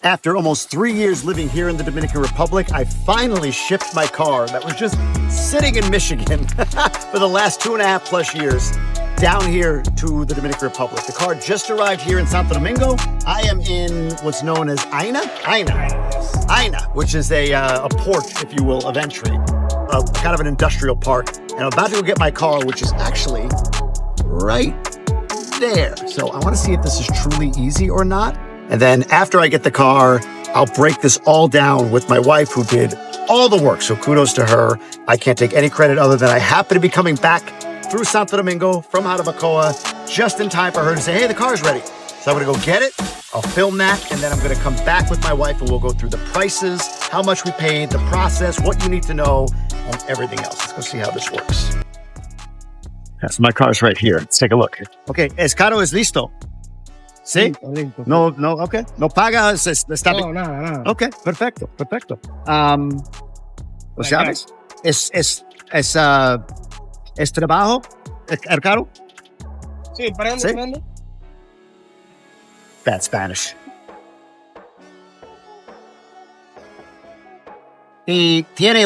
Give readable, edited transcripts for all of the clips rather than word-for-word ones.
After almost 3 years living here in the Dominican Republic, I finally shipped my car that was just sitting in Michigan for the last 2.5+ years down here to the Dominican Republic. The car just arrived here in Santo Domingo. I am in what's known as Aina, which is a port, if you will, of entry, kind of an industrial park. And I'm about to go get my car, which is actually right there. So I want to see if this is truly easy or not. And then after I get the car, I'll break this all down with my wife, who did all the work. So kudos to her. I can't take any credit other than I happen to be coming back through Santo Domingo from Jarabacoa just in time for her to say, hey, the car's ready. So I'm gonna go get it. I'll film that, and then I'm gonna come back with my wife and we'll go through the prices, how much we paid, the process, what you need to know, and everything else. Let's go see how this works. Yeah, so my car's right here. Let's take a look. Okay, el carro es listo. ¿Sí? No, okay. No paga, está bien. No, nada. Okay, perfecto. ¿Los llaves? ¿Es trabajo el carro? Sí, prende. Bad Spanish. ¿Y tiene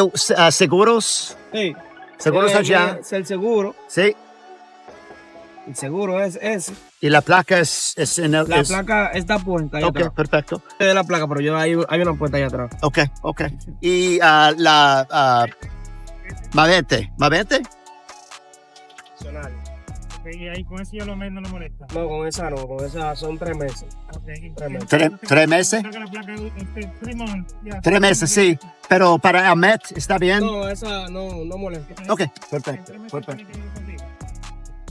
seguros? Sí. ¿Seguros allá? Es el seguro. Sí. El seguro es ese. ¿Y la placa es en el...? La placa está puesta ahí atrás. Ok, perfecto. Es la placa, pero hay una puesta ahí atrás. Ok. ¿Y la Mavente? Y ahí con eso yo no me molesta. No, con esa son 3 meses. Okay. 3 meses? Saca la placa, 3 months, ya. 3 meses, sí. Pero para Amet, ¿está bien? No, esa no molesta. Ok, perfecto.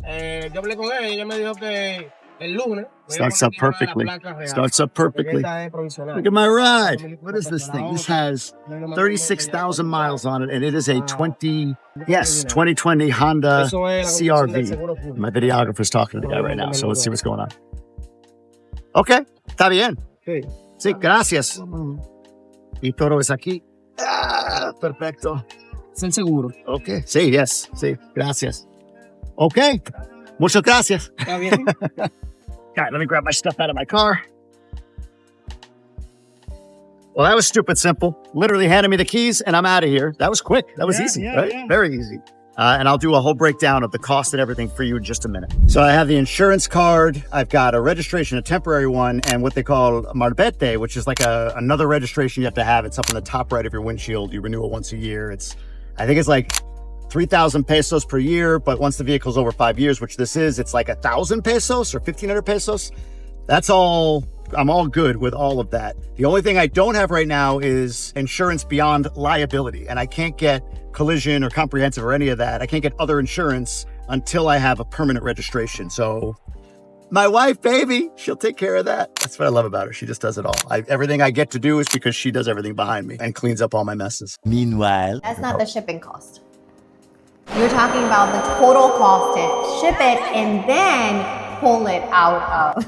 Yo hablé con ella me dijo que el lunes. Starts up perfectly. Look at my ride. What is this thing? This has 36,000 miles on it, and it is a 2020 Honda CRV. My videographer's talking to the guy right now, so let's see what's going on. Okay, está bien. Sí, gracias. Y todo es aquí. Perfecto. Es el seguro. Okay, sí, yes, sí, gracias. Okay, muchas gracias. Está bien. All right, let me grab my stuff out of my car. Well, that was stupid simple. Literally handed me the keys and I'm out of here. That was quick. That was easy, right? Yeah. Very easy. And I'll do a whole breakdown of the cost and everything for you in just a minute. So I have the insurance card. I've got a registration, a temporary one, and what they call marbete, which is like another registration you have to have. It's up on the top right of your windshield. You renew it once a year. I think it's like 3,000 pesos per year, but once the vehicle's over 5 years, which this is, it's like 1,000 pesos or 1,500 pesos. That's all. I'm all good with all of that. The only thing I don't have right now is insurance beyond liability, and I can't get collision or comprehensive or any of that. I can't get other insurance until I have a permanent registration. So my wife, baby, she'll take care of that. That's what I love about her. She just does it all. Everything I get to do is because she does everything behind me and cleans up all my messes. Meanwhile, that's not the shipping cost. You're talking about the total cost to ship it and then pull it out of.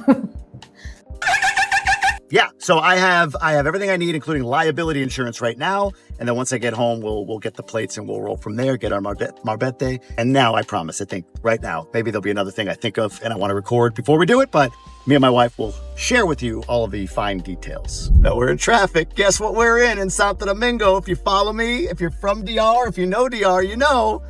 Yeah, so I have everything I need, including liability insurance right now. And then once I get home, we'll get the plates and we'll roll from there, get our marbete. And now I promise, I think right now, maybe there'll be another thing I think of and I want to record before we do it. But me and my wife will share with you all of the fine details. Now we're in traffic. Guess what we're in Santo Domingo? If you follow me, if you're from DR, if you know DR, you know.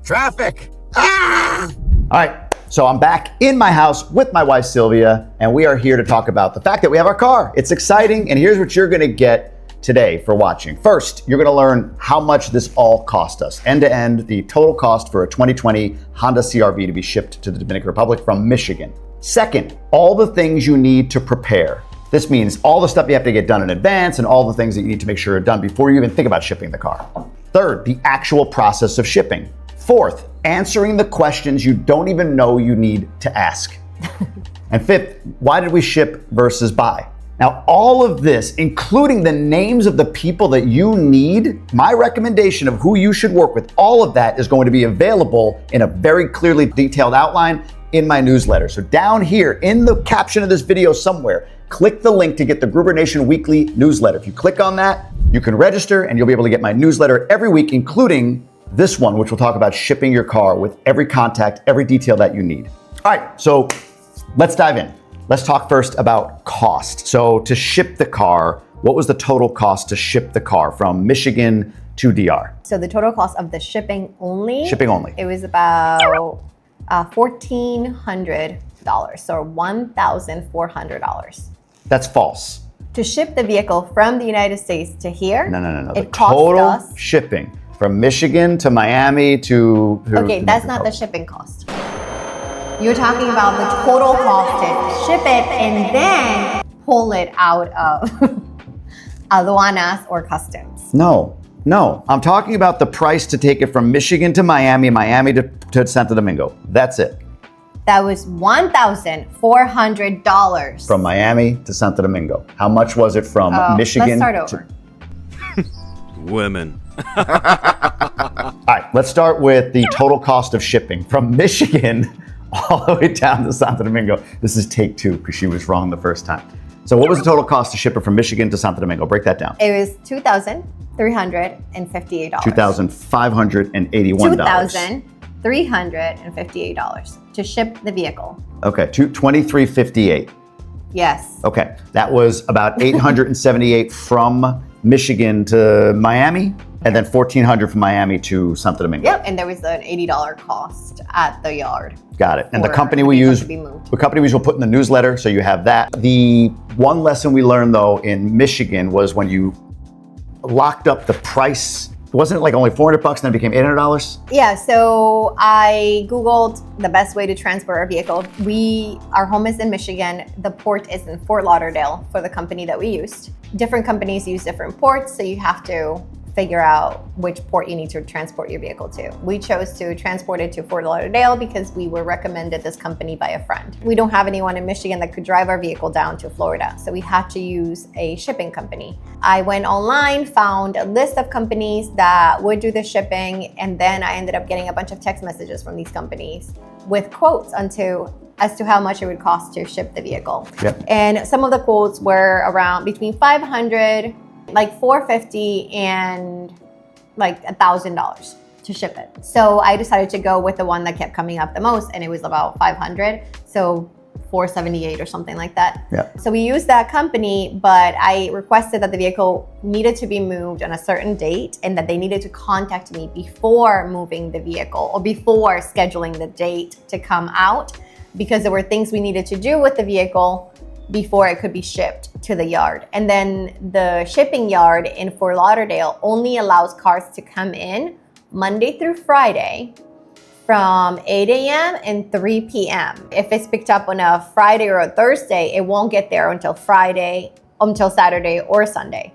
Traffic. All right, so I'm back in my house with my wife, Silvia, and we are here to talk about the fact that we have our car. It's exciting, and here's what you're gonna get today for watching. First, you're gonna learn how much this all cost us. End to end, the total cost for a 2020 Honda CRV to be shipped to the Dominican Republic from Michigan. Second, all the things you need to prepare. This means all the stuff you have to get done in advance and all the things that you need to make sure are done before you even think about shipping the car. Third, the actual process of shipping. Fourth, answering the questions you don't even know you need to ask. And fifth, why did we ship versus buy? Now, all of this, including the names of the people that you need, my recommendation of who you should work with, all of that is going to be available in a very clearly detailed outline in my newsletter. So down here in the caption of this video somewhere, click the link to get the Gruber Nation Weekly newsletter. If you click on that, you can register and you'll be able to get my newsletter every week, including this one, which will talk about shipping your car with every contact, every detail that you need. All right, so let's dive in. Let's talk first about cost. So to ship the car, what was the total cost to ship the car from Michigan to DR? So the total cost of the shipping only? Shipping only. It was about $1,400, so $1,400. That's false. To ship the vehicle from the United States to here, No. The it cost total us. shipping from Michigan to Miami to Okay, that's not the shipping cost. You're talking about the total cost to ship it and then pull it out of aduanas or customs. No. I'm talking about the price to take it from Michigan to Miami, Miami to Santo Domingo. That's it. That was $1,400. From Miami to Santo Domingo. How much was it from Michigan? Let's start over. Women. All right, let's start with the total cost of shipping from Michigan all the way down to Santo Domingo. This is take two because she was wrong the first time. So what was the total cost to ship it from Michigan to Santo Domingo? Break that down. It was $2,358. $2,581. $2,358 to ship the vehicle. Okay, $23.58. Yes. Okay, that was about $878 from Michigan to Miami, and then $1,400 from Miami to Santo Domingo. Yep, and there was an $80 cost at the yard. Got it. And the for company we vehicle use, to be moved. the company we use will put in the newsletter, so you have that. The one lesson we learned though in Michigan was when you locked up the price, wasn't it like only $400 and then it became $800? Yeah, so I Googled the best way to transport our vehicle. Our home is in Michigan. The port is in Fort Lauderdale for the company that we used. Different companies use different ports, so you have to figure out which port you need to transport your vehicle to. We chose to transport it to Fort Lauderdale because we were recommended this company by a friend. We don't have anyone in Michigan that could drive our vehicle down to Florida, so we had to use a shipping company. I went online, found a list of companies that would do the shipping, and then I ended up getting a bunch of text messages from these companies with quotes as to how much it would cost to ship the vehicle. Yep. And some of the quotes were around between $500, like $450 and like $1,000 to ship it. So I decided to go with the one that kept coming up the most, and it was about $500. So $478 or something like that. Yeah. So we used that company, but I requested that the vehicle needed to be moved on a certain date and that they needed to contact me before moving the vehicle or before scheduling the date to come out, because there were things we needed to do with the vehicle before it could be shipped to the yard. And then the shipping yard in Fort Lauderdale only allows cars to come in Monday through Friday from 8 a.m. and 3 p.m. If it's picked up on a Friday or a Thursday, it won't get there until Saturday or Sunday.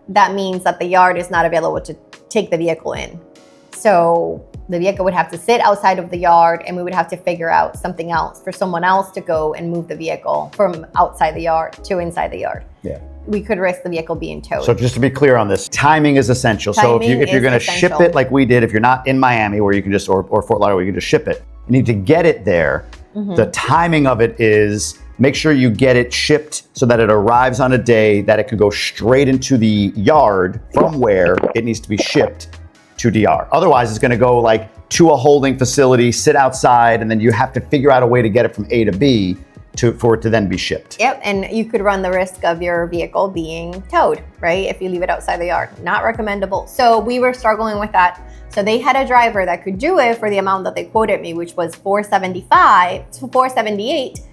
That means that the yard is not available to take the vehicle in. So the vehicle would have to sit outside of the yard, and we would have to figure out something else for someone else to go and move the vehicle from outside the yard to inside the yard. Yeah. We could risk the vehicle being towed. So just to be clear on this, timing is essential. So if you're going to ship essential. it like we did, if you're not in Miami where you can just, or Fort Lauderdale where you can just ship it, you need to get it there. Mm-hmm. The timing of it is make sure you get it shipped so that it arrives on a day that it can go straight into the yard from where it needs to be shipped to DR. Otherwise, it's going to go like to a holding facility, sit outside, and then you have to figure out a way to get it from A to B for it to then be shipped. Yep, and you could run the risk of your vehicle being towed, right? If you leave it outside the yard. Not recommendable. So we were struggling with that. So they had a driver that could do it for the amount that they quoted me, which was $478,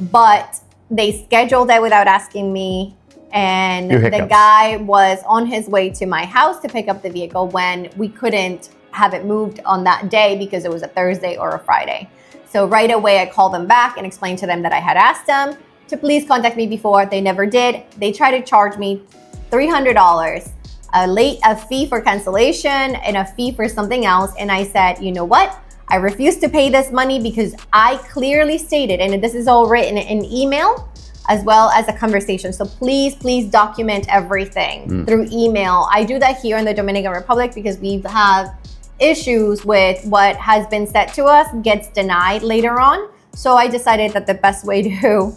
but they scheduled it without asking me. And the guy was on his way to my house to pick up the vehicle when we couldn't have it moved on that day because it was a Thursday or a Friday. So right away, I called them back and explained to them that I had asked them to please contact me before. They never did. They tried to charge me $300, a fee for cancellation and a fee for something else. And I said, you know what? I refuse to pay this money because I clearly stated, and this is all written in email, as well as a conversation. So please document everything through email. I do that here in the Dominican Republic because we have issues with what has been said to us gets denied later on. So I decided that the best way to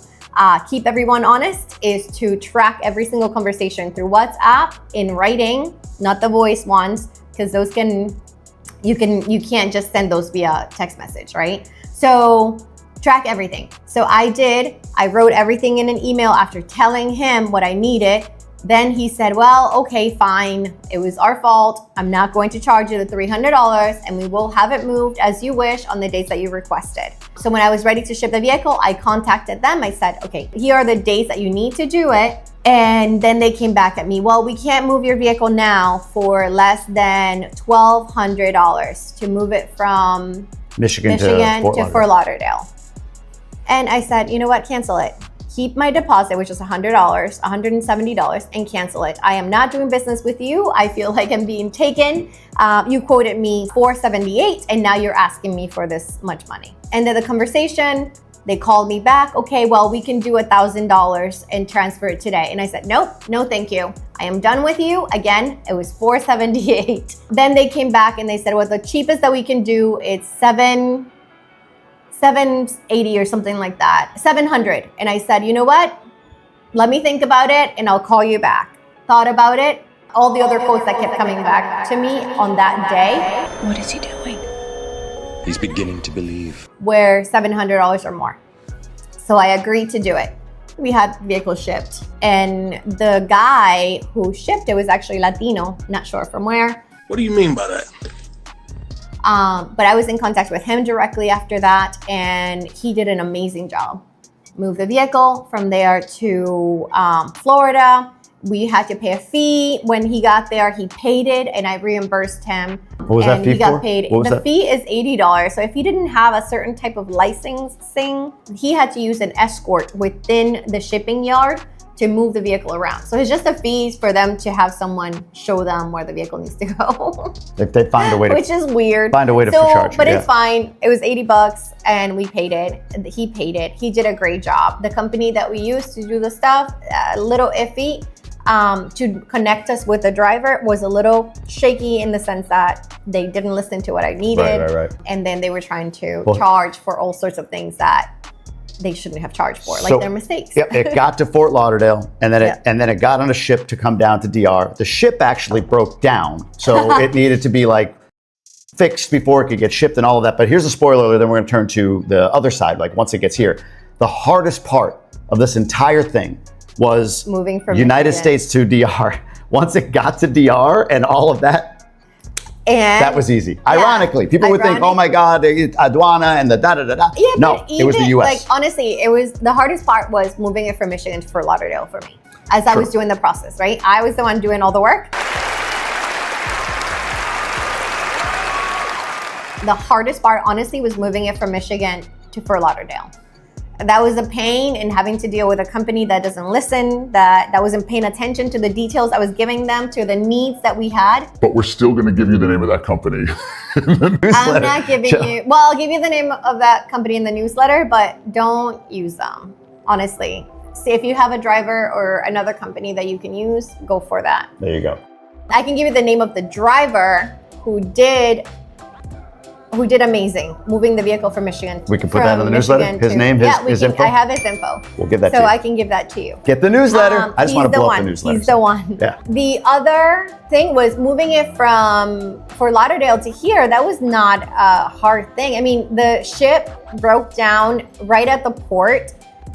keep everyone honest is to track every single conversation through WhatsApp in writing, not the voice ones, because those you can't just send those via text message, right? So track everything. So I did. I wrote everything in an email after telling him what I needed. Then he said, well, okay, fine. It was our fault. I'm not going to charge you the $300 and we will have it moved as you wish on the dates that you requested. So when I was ready to ship the vehicle, I contacted them. I said, okay, here are the dates that you need to do it. And then they came back at me, well, we can't move your vehicle now for less than $1,200 to move it from Michigan to Fort Lauderdale. And I said, you know what, cancel it. Keep my deposit, which is $100, $170, and cancel it. I am not doing business with you. I feel like I'm being taken. You quoted me $478, and now you're asking me for this much money. Ended the conversation. They called me back. Okay, well, we can do $1,000 and transfer it today. And I said, nope, no, thank you. I am done with you. Again, it was $478. Then they came back and they said, well, the cheapest that we can do is $780 or something like that, $700. And I said, you know what? Let me think about it and I'll call you back. Thought about it. All the other quotes that kept coming back to me on that day. What is he doing? He's beginning to believe. Were $700 or more. So I agreed to do it. We had vehicles shipped and the guy who shipped it was actually Latino, not sure from where. What do you mean by that? But I was in contact with him directly after that and he did an amazing job. Moved the vehicle from there to Florida. We had to pay a fee. When he got there, he paid it and I reimbursed him. What was that fee he got for? paid. What was the that? fee is $80. So if he didn't have a certain type of licensing, he had to use an escort within the shipping yard to move the vehicle around. So it's just the fees for them to have someone show them where the vehicle needs to go. If they find a way to, which is weird. Find a way to charge. But it's fine. It was $80 and we paid it. He paid it. He did a great job. The company that we used to do the stuff, a little iffy. To connect us with the driver was a little shaky in the sense that they didn't listen to what I needed. Right. And then they were trying to charge for all sorts of things that they shouldn't have charged for, like their mistakes. Yep, it got to Fort Lauderdale and then it got on a ship to come down to DR. The ship actually broke down, so it needed to be like fixed before it could get shipped and all of that. But here's a spoiler alert, then we're gonna turn to the other side, like once it gets here. The hardest part of this entire thing was moving from United Michigan. States to DR. Once it got to DR and all of that, and that was easy. Ironically, people would think, oh my God, aduana and the da-da-da-da. Yeah, no, it was the US. Like, honestly, it was the hardest part was moving it from Michigan to Fort Lauderdale for me. As I was doing the process, right? I was the one doing all the work. The hardest part, honestly, was moving it from Michigan to Fort Lauderdale. That was a pain in having to deal with a company that doesn't listen, that wasn't paying attention to the details I was giving them, to the needs that we had. But we're still going to give you the name of that company. I'm not giving you, well, I'll give you the name of that company in the newsletter, but don't use them, honestly. See, if you have a driver or another company that you can use, go for that. There you go. I can give you the name of the driver who did amazing, moving the vehicle from Michigan. We can put that in the newsletter? His name, his info? I have his info. We'll give that to you. So I can give that to you. Get the newsletter. I just want to blow up the newsletter. He's the one. Yeah. The other thing was moving it from Fort Lauderdale to here. That was not a hard thing. I mean, the ship broke down right at the port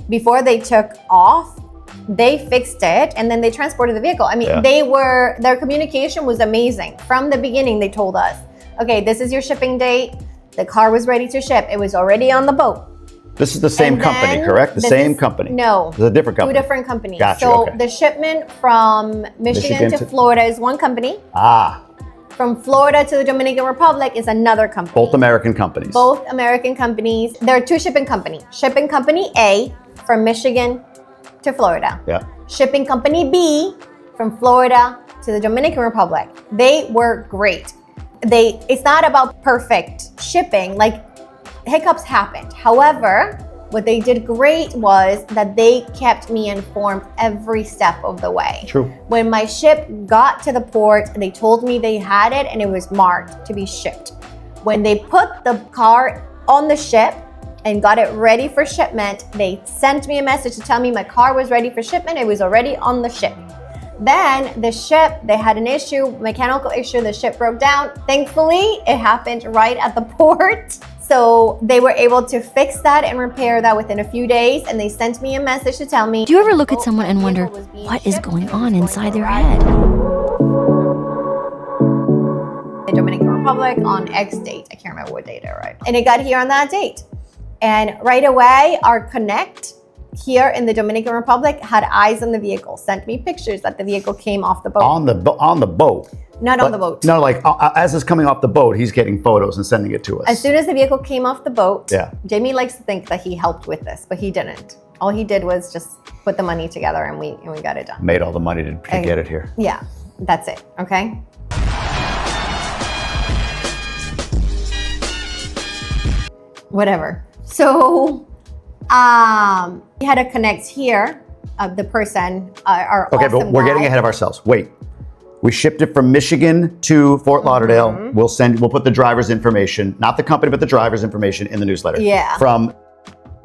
before they took off. They fixed it and then they transported the vehicle. I mean, their communication was amazing. From the beginning, they told us, okay, this is your shipping date. The car was ready to ship. It was already on the boat. This is the same company, correct? The same company? No. It's a different company. Two different companies. Gotcha, so okay. the shipment from Michigan to Florida is one company. Ah. From Florida to the Dominican Republic is another company. Both American companies. Both American companies. There are two shipping companies. Shipping company A from Michigan to Florida. Yeah. Shipping company B from Florida to the Dominican Republic. They were great. It's not about perfect shipping, like hiccups happened. However, what they did great was that they kept me informed every step of the way. True. When my ship got to the port, they told me they had it and it was marked to be shipped. When they put the car on the ship and got it ready for shipment, they sent me a message to tell me my car was ready for shipment. It was already on the ship. Then the ship, they had an issue, mechanical issue, the ship broke down. Thankfully, it happened right at the port. So they were able to fix that and repair that within a few days, and they sent me a message to tell me. Do you ever look at someone and wonder what is going on inside their head? The Dominican Republic on X date. I can't remember what date it arrived. And it got here on that date. And right away, our connect here in the Dominican Republic had eyes on the vehicle, sent me pictures that the vehicle came off the boat. On the boat. Not on the boat. No, like as it's coming off the boat, he's getting photos and sending it to us. As soon as the vehicle came off the boat, Yeah. Jamie likes to think that he helped with this, but he didn't. All he did was just put the money together and we got it done. Made all the money to get it here. Yeah, that's it, okay? Whatever. So, we had a connect here of the person, our Okay, awesome but we're getting guy. ahead of ourselves. Wait. We shipped it from Michigan to Fort Lauderdale. Mm-hmm. We'll put the driver's information, not the company, but the driver's information in the newsletter. Yeah. From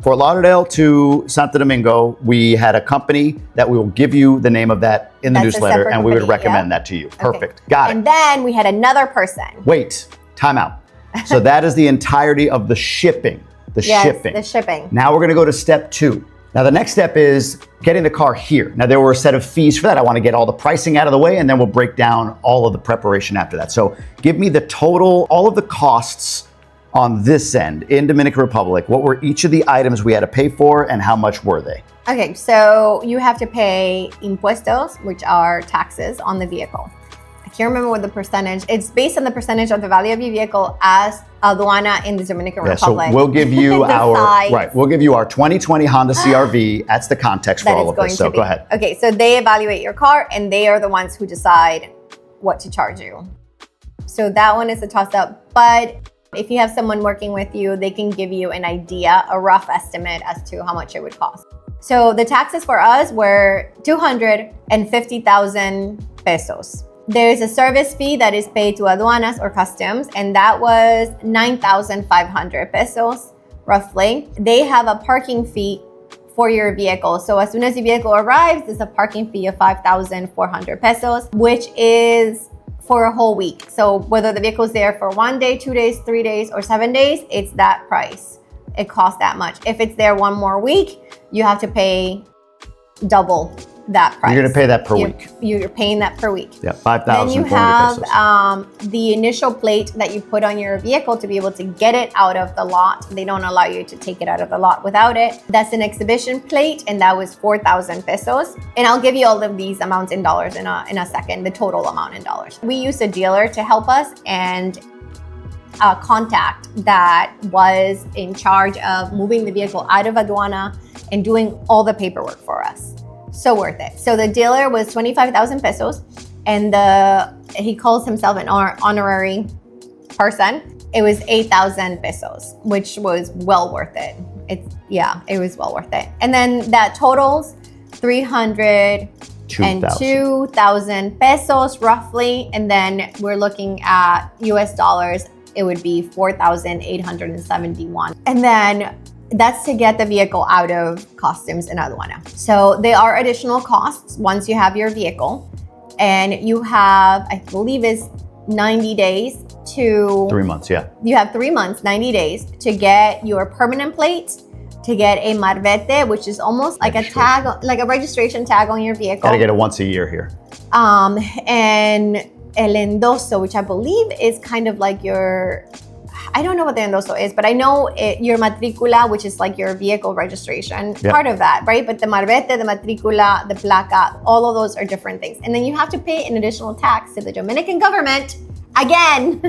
Fort Lauderdale to Santo Domingo, we had a company that we will give you the name of that in the That's a newsletter, separate and we would company, recommend yeah. that to you. Okay. Perfect. Got it. And then we had another person. Wait, time out. So that is the entirety of the shipping. Yes, the shipping. Now we're gonna go to step 2. Now the next step is getting the car here. Now there were a set of fees for that. I wanna get all the pricing out of the way and then we'll break down all of the preparation after that. So give me the total, all of the costs on this end in Dominican Republic. What were each of the items we had to pay for and how much were they? Okay, so you have to pay impuestos, which are taxes on the vehicle. I can't remember what the percentage, it's based on the percentage of the value of your vehicle as aduana in the Dominican Republic. So we'll give you The we'll give you our 2020 Honda CRV. That's the context for that all it's of going this. to So be. go ahead. Okay, so they evaluate your car and they are the ones who decide what to charge you. So that one is a toss up, but if you have someone working with you, they can give you an idea, a rough estimate as to how much it would cost. So the taxes for us were 250,000 pesos. There's a service fee that is paid to aduanas or customs, and that was 9,500 pesos, roughly. They have a parking fee for your vehicle. So as soon as the vehicle arrives, there's a parking fee of 5,400 pesos, which is for a whole week. So whether the vehicle's there for 1 day, 2 days, 3 days, or 7 days, it's that price. It costs that much. If it's there 1 more week, you have to pay double that price. You're gonna pay that per week. You're paying that per week. Yeah, Then you 5,400 pesos. have the initial plate that you put on your vehicle to be able to get it out of the lot. They don't allow you to take it out of the lot without it. That's an exhibition plate, and that was 4,000 pesos. And I'll give you all of these amounts in dollars in a second, the total amount in dollars. We used a dealer to help us, and a contact that was in charge of moving the vehicle out of aduana and doing all the paperwork for us. So worth it. So the dealer was 25,000 pesos, and he calls himself an honorary person. It was 8,000 pesos, which was well worth it. It was well worth it. And then that totals 302,000 pesos roughly. And then we're looking at US dollars. It would be 4,871. And then that's to get the vehicle out of customs in aduana. So there are additional costs once you have your vehicle, and you have, I believe it's 90 days to... 3 months, yeah. You have 3 months, 90 days to get your permanent plate, to get a marbete, which is almost like a tag, like a registration tag on your vehicle. Gotta get it once a year here. And el endoso, which I believe is kind of like your... I don't know what the endoso is, but I know your matricula, which is like your vehicle registration, part of that, right? But the marbete, the matricula, the placa, all of those are different things. And then you have to pay an additional tax to the Dominican government, again,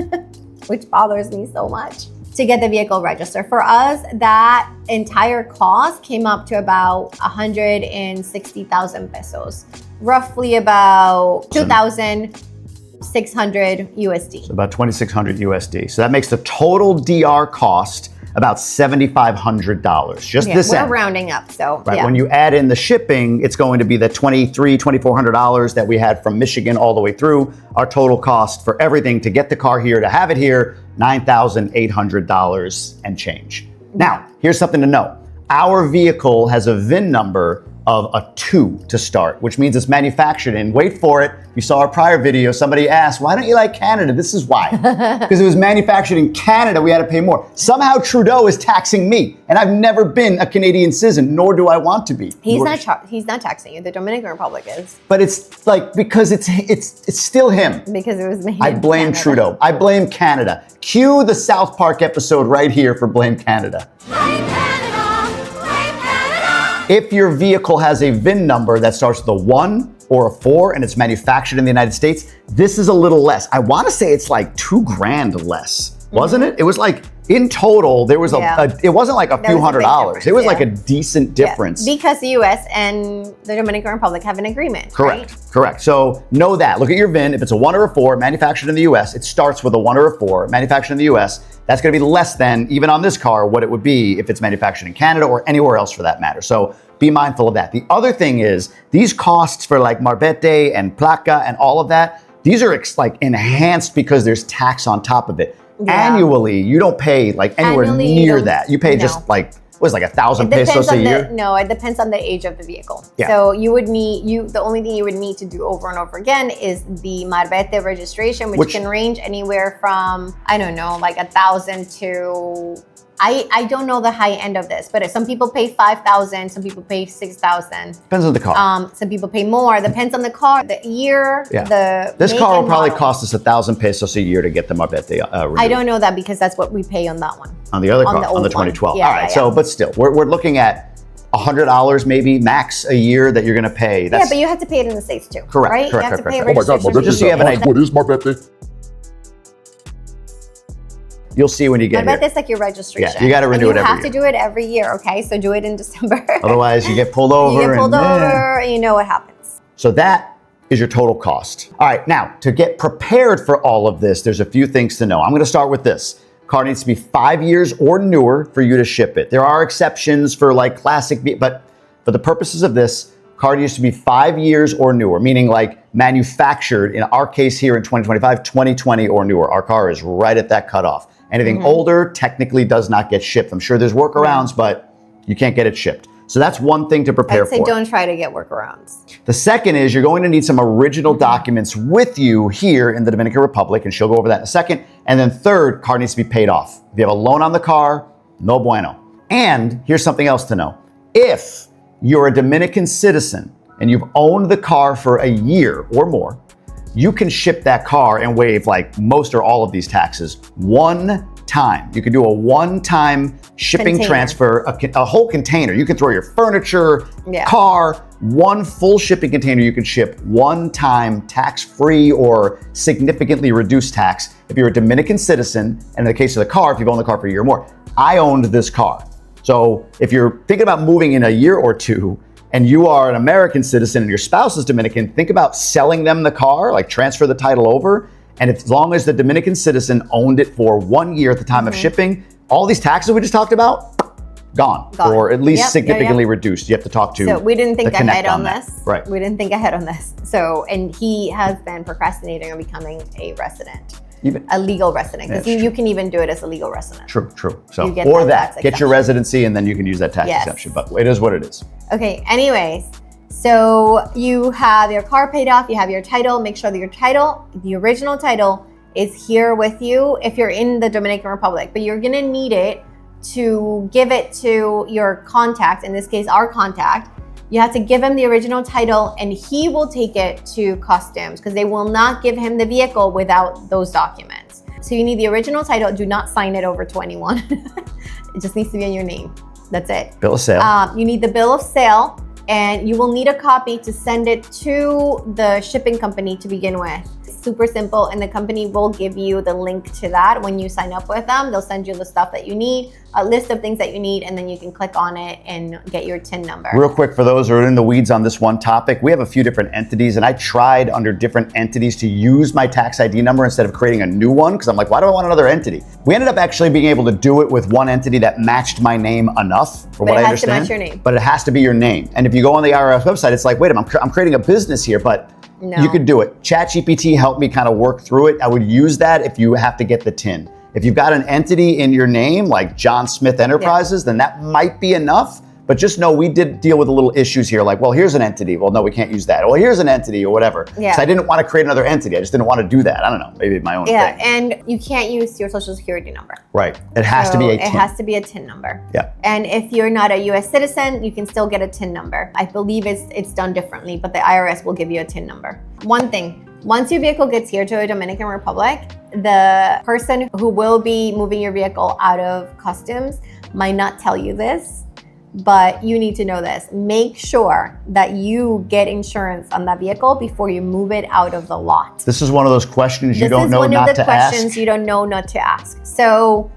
which bothers me so much, to get the vehicle registered. For us, that entire cost came up to about 160,000 pesos, roughly about 2,600 USD. So about 2,600 USD. So that makes the total DR cost about $7,500. Just this we're end. rounding up, so Right. yeah. When you add in the shipping, it's going to be the $2,400 that we had from Michigan all the way through. Our total cost for everything to get the car here, to have it here, $9,800 and change. Now, here's something to know. Our vehicle has a VIN number of a 2 to start, which means it's manufactured in, wait for it, you saw our prior video, somebody asked, why don't you like Canada? This is why. Because it was manufactured in Canada, we had to pay more. Somehow Trudeau is taxing me, and I've never been a Canadian citizen, nor do I want to be. He's not taxing you. The Dominican Republic is. But it's like, because it's still him. Because it was made I in blame Canada. Trudeau. I blame Canada. Cue the South Park episode right here for Blame Canada. If your vehicle has a VIN number that starts with a 1 or a 4 and it's manufactured in the United States, this is a little less. I want to say it's like $2,000 less, wasn't it? It was like, in total, there was it wasn't like a few $100s. It was like a decent difference. Yeah. Because the US and the Dominican Republic have an agreement, Correct, right? correct. So know that. Look at your VIN. If it's a 1 or a 4, manufactured in the US, it starts with a 1 or a 4, manufactured in the US, that's going to be less than, even on this car, what it would be if it's manufactured in Canada or anywhere else for that matter. So be mindful of that. The other thing is, these costs for like Marbete and Placa and all of that, these are like enhanced because there's tax on top of it. Yeah. Annually, you don't pay like anywhere near that. You pay just like, what is it, like 1,000 pesos a year? No, it depends on the age of the vehicle. Yeah. So you would need, the only thing you would need to do over and over again is the Marbete registration, which can range anywhere from, I don't know, like 1,000 to, I don't know the high end of this, but some people pay 5,000, some people pay 6,000. Depends on the car. Some people pay more. Depends on the car, the year, This car will probably cost us 1,000 pesos a year to get the Marbete renewed. I don't know that because that's what we pay on that one. On the other car, on the 2012. Yeah, all right, so, but still, we're looking at $100 maybe max a year that you're going to pay. That's, but you have to pay it in the States too. Correct, right? correct, you have to pay Oh my God, Marbete, just so you have an idea. what is Marbete? You'll see when you get here. Marbete is like your registration. Yeah, you got to renew it every year. You have to do it every year, okay? So do it in December. Otherwise, you get pulled over. You get pulled over, and you know what happens. So that is your total cost. All right, now, to get prepared for all of this, there's a few things to know. I'm going to start with this. Car needs to be 5 years or newer for you to ship it. There are exceptions for like classic, but for the purposes of this, car needs to be 5 years or newer, meaning like manufactured, in our case here in 2025, 2020 or newer. Our car is right at that cutoff. Anything older technically does not get shipped. I'm sure there's workarounds, but you can't get it shipped. So that's one thing to prepare for. I'd say don't try to get workarounds. The second is you're going to need some original documents with you here in the Dominican Republic, and she'll go over that in a second. And then third, car needs to be paid off. If you have a loan on the car, no bueno. And here's something else to know. If you're a Dominican citizen and you've owned the car for a year or more, you can ship that car and waive like most or all of these taxes one time. You can do a one-time shipping transfer, a whole container. You can throw your furniture, car, one full shipping container you can ship one time, tax-free or significantly reduced tax if you're a Dominican citizen, and in the case of the car, if you've owned the car for a year or more. I owned this car. So if you're thinking about moving in a year or two, and you are an American citizen and your spouse is Dominican, think about selling them the car, like transfer the title over. And as long as the Dominican citizen owned it for 1 year at the time of shipping, all these taxes we just talked about, gone. Or at least significantly reduced. You have to talk to So we didn't think ahead on this. Right. We didn't think ahead on this. So, and he has been procrastinating on becoming a resident. A legal resident, because you can even do it as a legal resident. True. So, get or that get your residency and then you can use that tax exemption, but it is what it is. Okay, anyways, so you have your car paid off, you have your title, make sure that your title, the original title, is here with you if you're in the Dominican Republic, but you're gonna need it to give it to your contact, in this case, our contact. You have to give him the original title and he will take it to customs because they will not give him the vehicle without those documents. So you need the original title. Do not sign it over to anyone. It just needs to be in your name. That's it. Bill of sale. You need the bill of sale and you will need a copy to send it to the shipping company to begin with. Super simple, and the company will give you the link to that when you sign up with them. They'll send you the stuff that you need, a list of things that you need, and then you can click on it and get your TIN number. Real quick, for those who are in the weeds on this one topic, we have a few different entities, and I tried under different entities to use my tax ID number instead of creating a new one, because I'm like, why do I want another entity? We ended up actually being able to do it with one entity that matched my name enough, for what I understand. But it has to match your name. But it has to be your name. And if you go on the IRS website, it's like, wait a minute, I'm creating a business here, but no. You could do it. ChatGPT helped me kind of work through it. I would use that if you have to get the TIN. If you've got an entity in your name, like John Smith Enterprises, then that might be enough. But just know we did deal with a little issues here. Like, well, here's an entity. Well, no, we can't use that. Well, here's an entity or whatever. Yeah. So I didn't want to create another entity. I just didn't want to do that. I don't know. Maybe my own thing. And you can't use your social security number. Right. It has to be a TIN. It has to be a TIN number. Yeah. And if you're not a U.S. citizen, you can still get a TIN number. I believe it's done differently, but the IRS will give you a TIN number. One thing, once your vehicle gets here to the Dominican Republic, the person who will be moving your vehicle out of customs might not tell you this, but you need to know this. Make sure that you get insurance on that vehicle before you move it out of the lot. This is one of those questions you don't know not to ask. This is one of the questions you don't know not to ask. So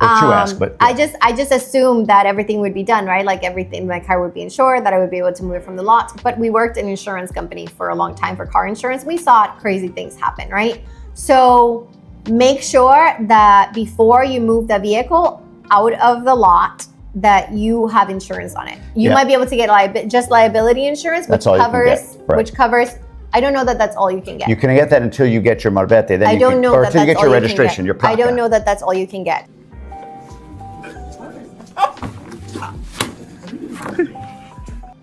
But you ask, but yeah. I just assumed that everything would be done, right? Like everything, my car would be insured, that I would be able to move it from the lot. But we worked in an insurance company for a long time for car insurance. We saw crazy things happen, right? So make sure that before you move the vehicle out of the lot, that you have insurance on it. You might be able to get just liability insurance, which covers. I don't know that that's all you can get. You can get that until you get your marbete. Then I don't know that until you that's get your all registration, your placa. I don't know that that's all you can get.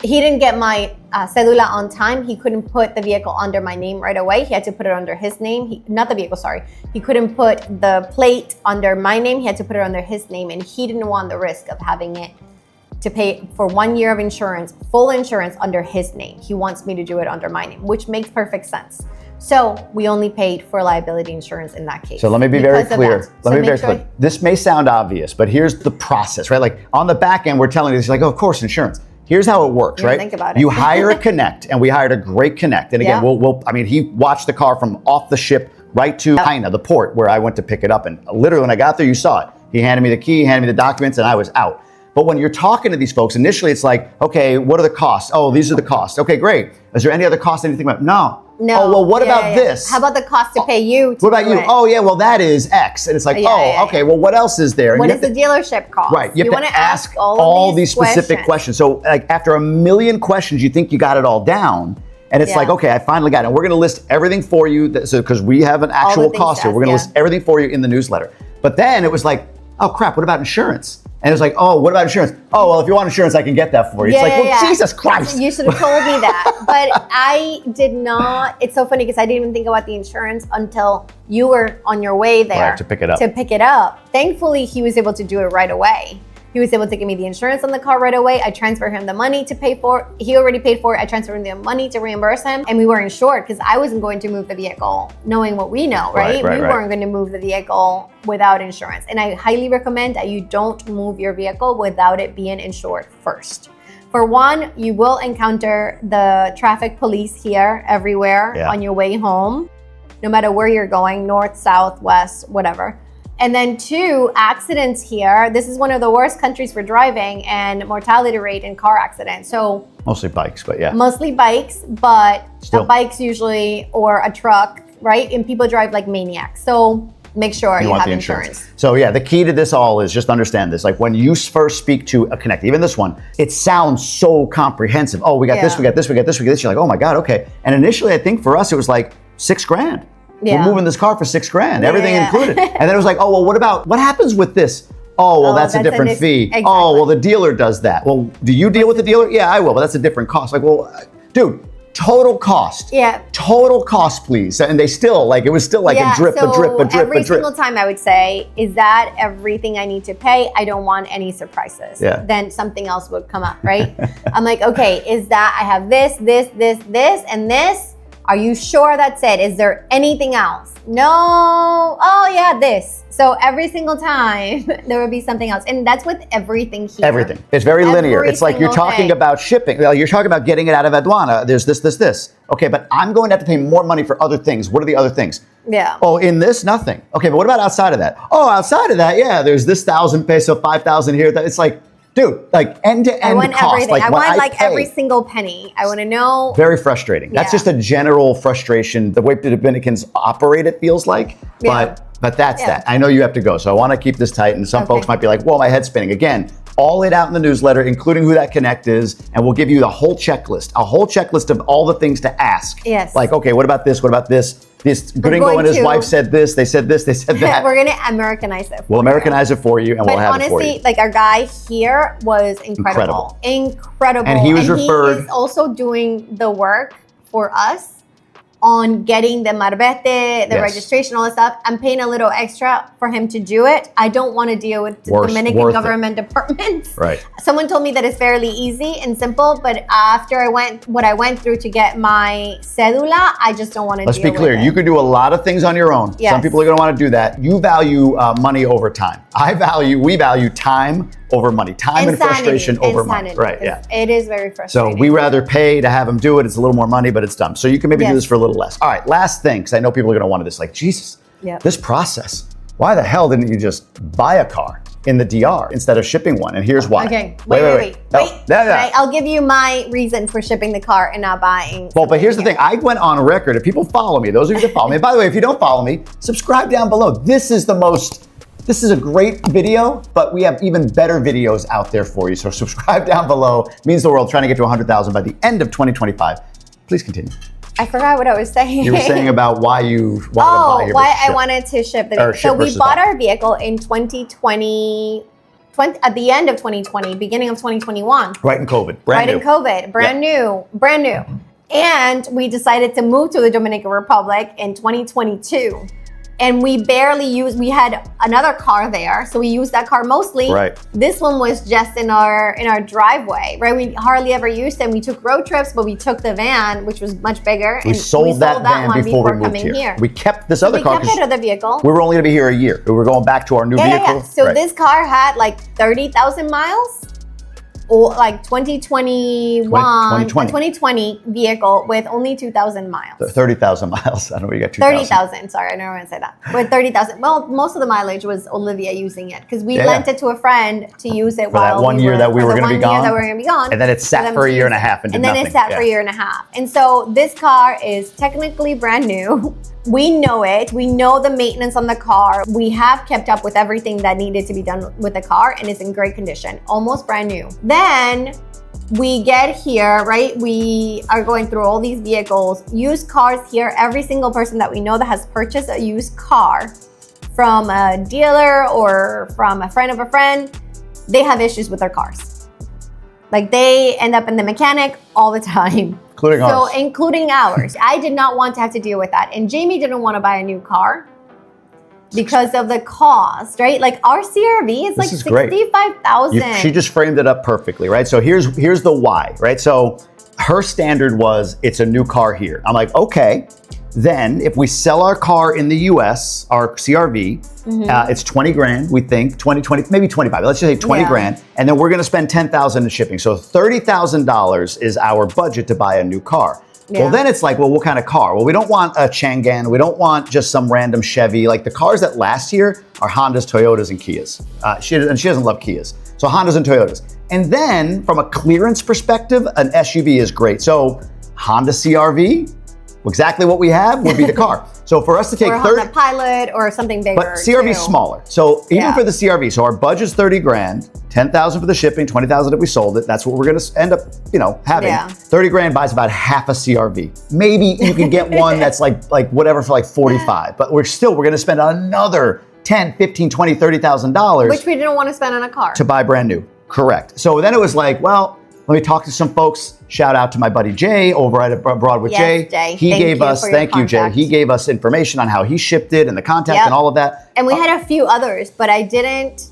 He didn't get my cedula on time. He couldn't put the vehicle under my name right away. He had to put it under his name. Not the vehicle, sorry. He couldn't put the plate under my name. He had to put it under his name, and he didn't want the risk of having it to pay for 1 year of insurance, full insurance under his name. He wants me to do it under my name, which makes perfect sense. So we only paid for liability insurance in that case. So let me be very clear. Let me be very clear. This may sound obvious, but here's the process, right? Like on the back end, we're telling you this, like, oh, of course, insurance. Here's how it works, right? Think about it. You hire a connect, and we hired a great connect. And again, he watched the car from off the ship right to China, the port where I went to pick it up. And literally when I got there, you saw it. He handed me the key, handed me the documents, and I was out. But when you're talking to these folks, initially it's like, okay, what are the costs? Oh, these are the costs. Okay, great. Is there any other cost, anything about? No. No. Oh, well, what about this? How about the cost to pay you? What about you? Oh, yeah, well, that is X. And it's like, okay, well, what else is there? What is the dealership cost? Right. You have to ask all these specific questions. So like after a million questions, you think you got it all down. And it's like, okay, I finally got it. And we're going to list everything for you. So because we have an actual cost here, we're going to list everything for you in the newsletter. But then it was like, oh, crap, what about insurance? And it was like, oh, what about insurance? Oh, well, if you want insurance, I can get that for you. It's like, well, Jesus Christ. You should have told me that. But I did not. It's so funny because I didn't even think about the insurance until you were on your way there. Right, to pick it up. Thankfully, he was able to do it right away. He was able to give me the insurance on the car right away. I transferred him the money to pay for it. He already paid for it. I transferred him the money to reimburse him. And we were insured because I wasn't going to move the vehicle knowing what we know, right? We weren't going to move the vehicle without insurance. And I highly recommend that you don't move your vehicle without it being insured first. For one, you will encounter the traffic police here everywhere on your way home, no matter where you're going, north, south, west, whatever. And then 2, accidents here. This is one of the worst countries for driving and mortality rate in car accidents. So mostly bikes, but yeah. Mostly bikes, but a bike's usually, or a truck, right? And people drive like maniacs. So make sure you have insurance. So yeah, the key to this all is just understand this. Like when you first speak to a connect, even this one, it sounds so comprehensive. Oh, we got this, we got this, we got this, we got this. You're like, oh my God, okay. And initially I think for us, it was like $6,000. We're moving this car for $6,000, everything included. And then it was like, oh, well, what happens with this? Oh, well, that's a different fee. Exactly. Oh, well, the dealer does that. Well, do you deal with the dealer? Yeah, I will, but that's a different cost. Like, well, dude, total cost. Yeah. Total cost, please. And they still, like, it was still like a drip, a drip. Every single time I would say, is that everything I need to pay? I don't want any surprises. Yeah. Then something else would come up, right? I'm like, okay, is that I have this, and this? Are you sure that's it? Is there anything else? No. Oh yeah, this. So every single time there would be something else. And that's with everything here. Everything. It's very linear. It's like you're talking about shipping. Well, you're talking about getting it out of aduana. There's this. Okay, but I'm going to have to pay more money for other things. What are the other things? Yeah. Oh, in this, nothing. Okay, but what about outside of that? Oh, outside of that, yeah, there's this 1,000 peso, 5,000 here. It's like, dude, like end-to-end I want cost. Everything. Like I want like pay, every single penny. I want to know. Very frustrating. That's just a general frustration. The way the Dominicans operate, it feels like. But that's that. I know you have to go, so I want to keep this tight. And some folks might be like, "Whoa, my head's spinning." Again, all laid out in the newsletter, including who that connect is, and we'll give you the whole checklist of all the things to ask. Yes. Like, okay, what about this? What about this? This Gringo and his wife said this, they said this, they said that. We're gonna Americanize it. We'll Americanize it for you, and we'll have it for you. Honestly, like our guy here was incredible. And he was referred. He is also doing the work for us on getting the marbete, the registration, all that stuff. I'm paying a little extra for him to do it. I don't want to deal with the Dominican government departments. Right. Someone told me that it's fairly easy and simple, but after what I went through to get my cédula, I just don't want to deal with it. Let's be clear. You could do a lot of things on your own. Yes. Some people are going to want to do that. You value money over time. We value time over money. Time and frustration over money. Right, yeah. It is very frustrating. So we rather pay to have them do it. It's a little more money, but it's dumb. So you can maybe do this for a little less. All right, last thing, because I know people are going to want this. Like, Jesus, this process. Why the hell didn't you just buy a car in the DR instead of shipping one? And here's why. Okay, wait. Right, I'll give you my reason for shipping the car and not buying. Well, but here's the thing. I went on record. If people follow me, those of you that follow me, by the way, if you don't follow me, subscribe down below. This is a great video, but we have even better videos out there for you. So subscribe down below. It means the world. Trying to get to 100,000 by the end of 2025. Please continue. I forgot what I was saying. You were saying about why you wanted to buy why I wanted to ship the vehicle. So we bought our vehicle in 2020, at the end of 2020, beginning of 2021. Right in COVID. Brand new. And we decided to move to the Dominican Republic in 2022. And we had another car there. So we used that car mostly. Right. This one was just in our driveway, right? We hardly ever used it. We took road trips, but we took the van, which was much bigger. We sold that van before we moved here. We kept this other car. We kept that other vehicle. We were only going to be here a year. We were going back to our new vehicle. Yeah. So this car had like 30,000 miles. Or like 2020 vehicle with only 2,000 miles. 30,000 miles. I don't know, you got 2,000. 30,000, sorry, I never want to say that. With 30,000. Well, most of the mileage was Olivia using it because we lent it to a friend to use it for that one year that we were going to be gone. And then it sat for a year and a half and did nothing. And then it sat for a year and a half. And so this car is technically brand new. We know it. We know the maintenance on the car. We have kept up with everything that needed to be done with the car and it's in great condition, almost brand new. Then we get here, right? We are going through all these vehicles, used cars here. Every single person that we know that has purchased a used car from a dealer or from a friend of a friend, they have issues with their cars. Like they end up in the mechanic all the time. Including ours. I did not want to have to deal with that. And Jamie didn't want to buy a new car because of the cost, right? Like our CRV is like $65,000. She just framed it up perfectly, right? So here's the why, right? So her standard was it's a new car here. I'm like, okay. Then if we sell our car in the US, our CRV, it's 20 grand, we think, 20, maybe 25, let's just say 20 grand. And then we're gonna spend 10,000 in shipping. So $30,000 is our budget to buy a new car. Well, then it's like, well, what kind of car? Well, we don't want a Changan. We don't want just some random Chevy. Like the cars that last here are Hondas, Toyotas, and Kias. She doesn't love Kias. So Hondas and Toyotas. And then from a clearance perspective, an SUV is great. So Honda CRV, exactly what we have would be the car. So for us to take or a Honda Pilot or something bigger. But CRV is smaller. So even for the CRV, so our budget's 30 grand, 10,000 for the shipping, 20,000 if we sold it. That's what we're going to end up, having. 30 grand buys about half a CRV. Maybe you can get one that's like whatever for like 45, but we're going to spend another 10, 15, 20, $30,000. Which we didn't want to spend on a car. To buy brand new. Correct. So then it was like, well, let me talk to some folks. Shout out to my buddy Jay over at Abroad with Jay. He gave us, thank you, Jay. He gave us information on how he shipped it and the contact and all of that. And we had a few others, but I didn't.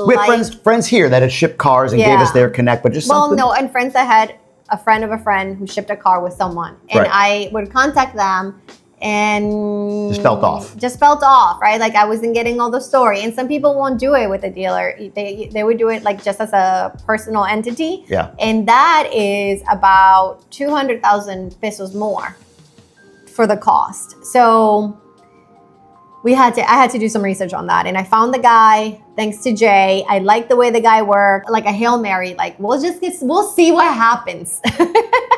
We had friends here that had shipped cars and gave us their connect, but just something. Well, no, and friends that had a friend of a friend who shipped a car with someone, and I would contact them. And just felt off, right? Like I wasn't getting all the story. And some people won't do it with a dealer. They would do it like just as a personal entity. Yeah. And that is about 200,000 pesos more for the cost. So I had to do some research on that. And I found the guy, thanks to Jay. I like the way the guy worked, like a Hail Mary, like we'll see what happens.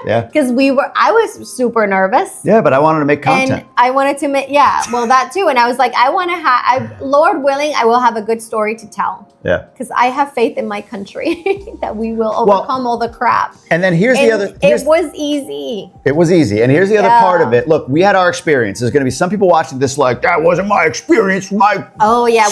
Yeah. Because I was super nervous. Yeah, but I wanted to make content. And I wanted to make, well, that too. And I was like, I want to have, Lord willing, I will have a good story to tell. Yeah. Because I have faith in my country that we will overcome all the crap. And then it was easy. It was easy. And here's the other part of it. Look, we had our experience. There's going to be some people watching this like, that wasn't my experience. My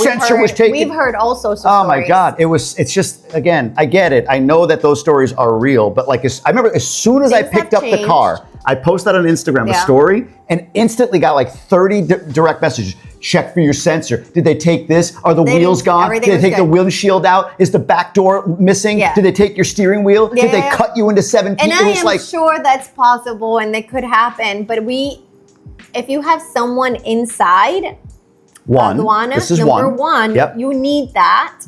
sensor was taken. We've heard all sorts of stories. Oh my God. It's just, again, I get it. I know that those stories are real, but like, I remember as soon as I picked up the car, I posted on Instagram a story and instantly got like 30 direct messages. Check for your sensor. Did they take this? Are the wheels gone? Did they take the windshield out? Is the back door missing? Yeah. Did they take your steering wheel? Did they cut you into 7 pieces? And I am sure that's possible and it could happen. But if you have someone inside, this is number one, you need that.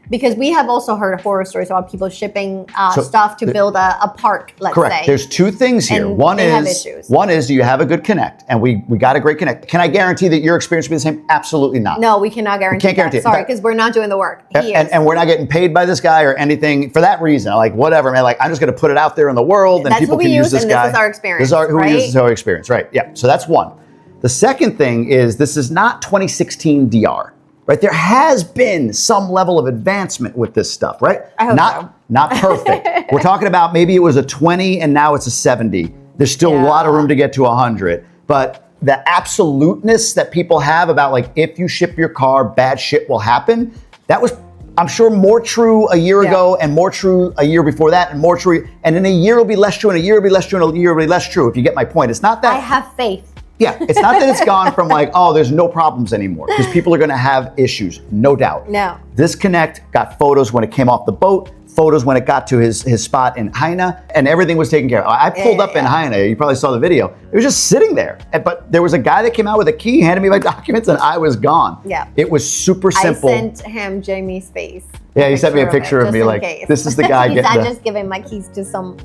Because we have also heard horror stories about people shipping stuff to build a park, let's say. Correct. There's two things here. And one is do you have a good connect? And we got a great connect. Can I guarantee that your experience will be the same? Absolutely not. No, we cannot guarantee can't guarantee that. Sorry, because we're not doing the work. And we're not getting paid by this guy or anything for that reason. Like, whatever, man. Like, I'm just going to put it out there in the world and people can use this guy. This is our experience. This is who we use is our experience. Right. Yeah. So that's one. The second thing is this is not 2016 DR. Right, there has been some level of advancement with this stuff, right? I hope so. Not perfect. We're talking about maybe it was a 20 and now it's a 70. There's still a lot of room to get to 100. But the absoluteness that people have about like, if you ship your car, bad shit will happen. That was, I'm sure, more true a year ago and more true a year before that and more true. And in a year it'll be less true and a year it'll be less true and a year it'll be less true, if you get my point. It's not that. I have faith. Yeah, it's not that it's gone from like, oh, there's no problems anymore, because people are going to have issues, no doubt. No. This Connect got photos when it came off the boat, photos when it got to his spot in Haina, and everything was taken care of. I pulled up in Haina. You probably saw the video. It was just sitting there. But there was a guy that came out with a key, handed me my documents, and I was gone. Yeah. It was super simple. I sent him Jamie's face. Yeah, he sent me a picture of me like, this is the guy He's getting not just giving my keys to some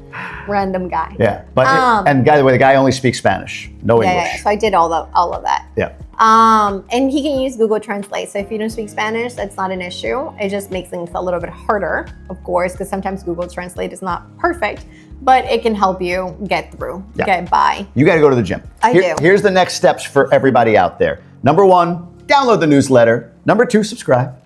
random guy. Yeah, but and by the way, the guy only speaks Spanish, no English. Yeah, so I did all of that. Yeah. And he can use Google Translate. So if you don't speak Spanish, that's not an issue. It just makes things a little bit harder, of course, because sometimes Google Translate is not perfect, but it can help you get through, get by. You got to go to the gym. I do. Here's the next steps for everybody out there. Number 1, download the newsletter. Number 2, subscribe.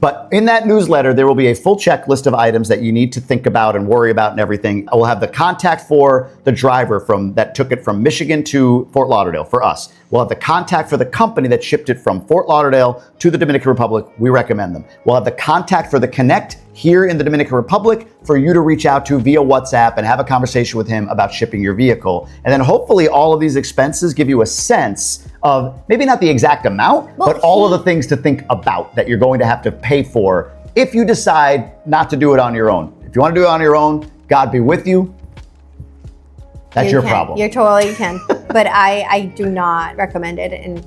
But in that newsletter, there will be a full checklist of items that you need to think about and worry about and everything. I will have the contact for the driver that took it from Michigan to Fort Lauderdale for us. We'll have the contact for the company that shipped it from Fort Lauderdale to the Dominican Republic. We recommend them. We'll have the contact for the Connect here in the Dominican Republic for you to reach out to via WhatsApp and have a conversation with him about shipping your vehicle. And then hopefully all of these expenses give you a sense of maybe not the exact amount, but all of the things to think about that you're going to have to pay for if you decide not to do it on your own. If you want to do it on your own, God be with you. That's your problem. You totally can. But I do not recommend it, and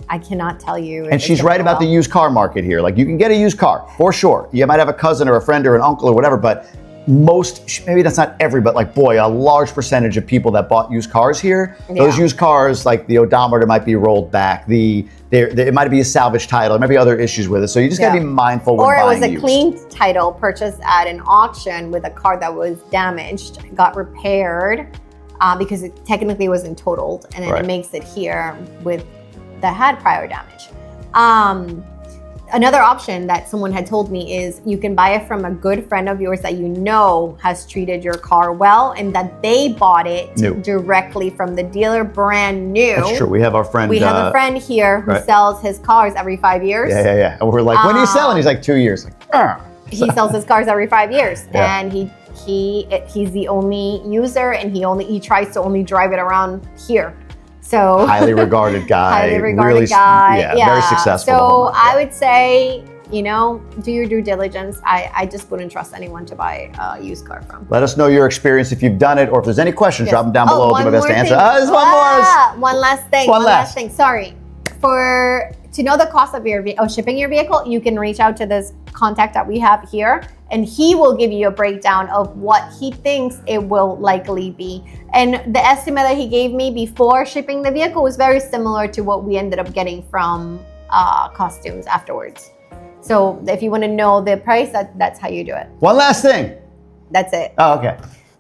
I cannot tell you. And she's right about the used car market here. Like, you can get a used car for sure. You might have a cousin or a friend or an uncle or whatever, but maybe that's not every, but like, boy, a large percentage of people that bought used cars here, those used cars, like the odometer might be rolled back. It might be a salvage title. There might be other issues with it. So you just gotta be mindful when buying used. Or it was a clean title purchased at an auction with a car that was damaged, got repaired because it technically wasn't totaled, and then it makes it here that had prior damage. Another option that someone had told me is you can buy it from a good friend of yours that you know has treated your car well and that they bought it directly from the dealer, brand new. That's true. We have our friend. We have a friend here who sells his cars every 5 years. Yeah. And we're like, when are you selling? He's like, 2 years. Like, he sells his cars every 5 years, and he's the only user, and he tries to only drive it around here. So highly regarded guy. Very successful. So I would say, do your due diligence. I just wouldn't trust anyone to buy a used car from. Let us know your experience if you've done it, or if there's any questions, drop them down below. I'll do my best to answer. There's one last thing. One last thing. Sorry. To know the cost of shipping your vehicle, you can reach out to this contact that we have here, and he will give you a breakdown of what he thinks it will likely be. And the estimate that he gave me before shipping the vehicle was very similar to what we ended up getting from costumes afterwards. So if you want to know the price, that's how you do it. One last thing. That's it. Oh, okay.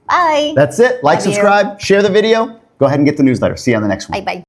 Bye. That's it. Like, Love you. subscribe, share the video. Go ahead and get the newsletter. See you on the next one. Bye bye.